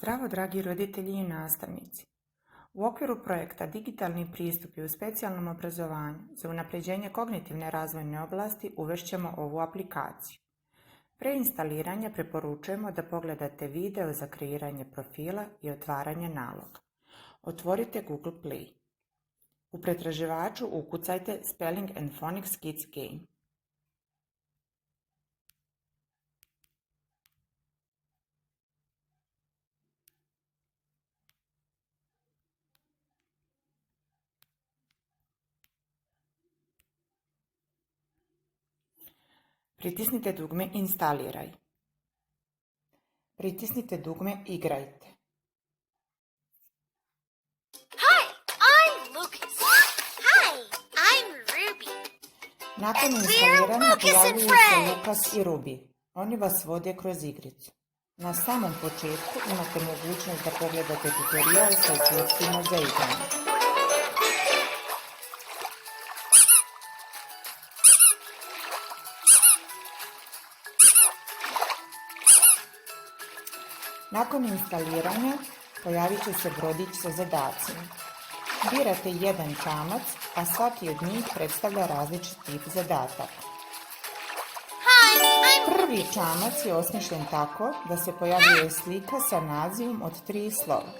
Zdravo, dragi roditelji i nastavnici. U okviru projekta Digitalni pristupi u specijalnom obrazovanju za unapređenje kognitivne razvojne oblasti uvešćemo ovu aplikaciju. Pre instaliranja preporučujemo da pogledate video za kreiranje profila i otvaranje naloga. Otvorite Google Play. U pretraživaču ukucajte Spelling and Phonics Kids Game. Pritisnite dugme Instaliraj. Pritisnite dugme Igrajte. Hi, I'm Lucas. Hi, I'm Ruby. Nakon And we're instaliranja Lucas and pojavljuju se friends. Lukas i Ruby. Oni vas vode kroz igricu. Na samom početku imate mogućnost da pogledate tutorial sa uputstvima za igranje. Nakon instaliranja pojavit će se brodić sa zadacima. Birate jedan čamac, a svaki od njih predstavlja različit tip zadataka. Hi, I'm Prvi čamac je osmišljen tako da se pojavljuje slika sa nazivom od 3 slova.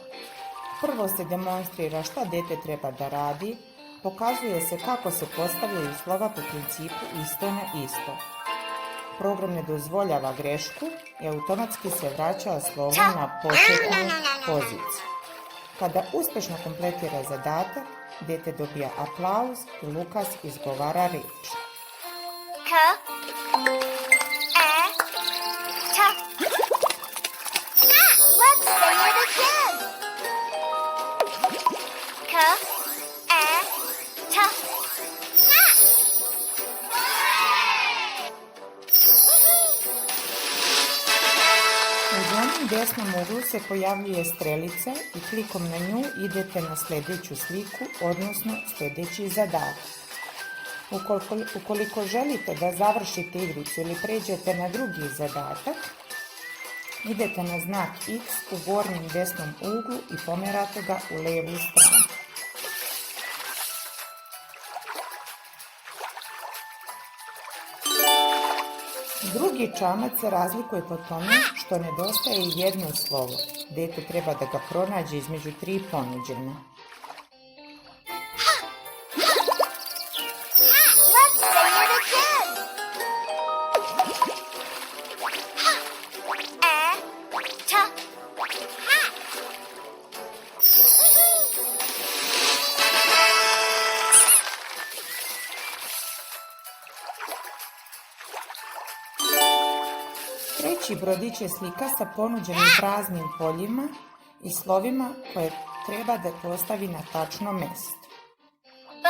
Prvo se demonstrira šta dete treba da radi, pokazuje se kako se postavljaju slova po principu isto na isto. Program ne dozvoljava grešku i automatski se vraća slovo na početnu poziciju. Kada uspešno kompletira zadatak, dete dobija aplauz i Lukas izgovara reč. K, E, T. Let's say it again. K, E, T. U donjem desnom uglu se pojavljuje strelica i klikom na nju idete na sljedeću sliku, odnosno sljedeći zadatak. Ukoliko želite da završite igricu ili pređete na drugi zadatak, idete na znak X u gornjem desnom uglu i pomerate ga u levu stranu. Drugi čamac se razlikuje po tome što nedostaje jedno slovo. Dete treba da ga pronađe između 3 ponuđena. Let's say it again. E, T, Treći brodić je slika sa ponuđenim praznim poljima i slovima koje treba da postavi na tačno mesto. B,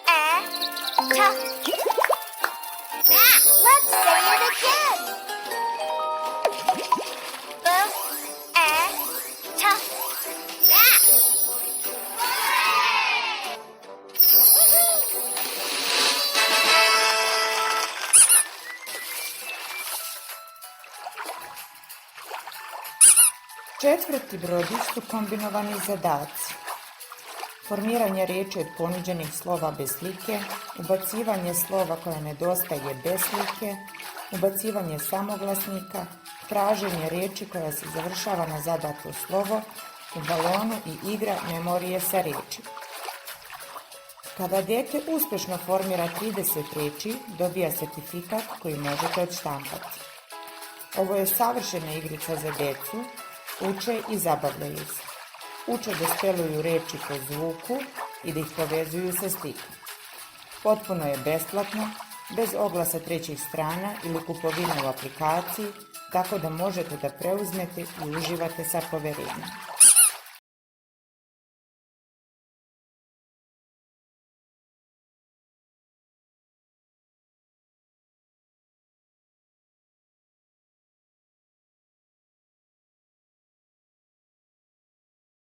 E, T. Let's say it again. B, E, T. Četvrti brodić su kombinovani zadaci. Formiranje reči od ponuđenih slova bez slike, ubacivanje slova koje nedostaje bez slike, ubacivanje samoglasnika, traženje reči koja se završava na zadato slovo, u balonu i igra memorije sa reči. Kada dete uspešno formira 30 reči, dobija sertifikat koji možete odštampati. Ovo je savršena igrica za decu, uče i zabavljaju se. Uče da speluju reči po zvuku i da ih povezuju sa slikom. Potpuno je besplatno, bez oglasa trećih strana ili kupovine u aplikaciji, tako da možete da preuzmete i uživate sa poverenjem.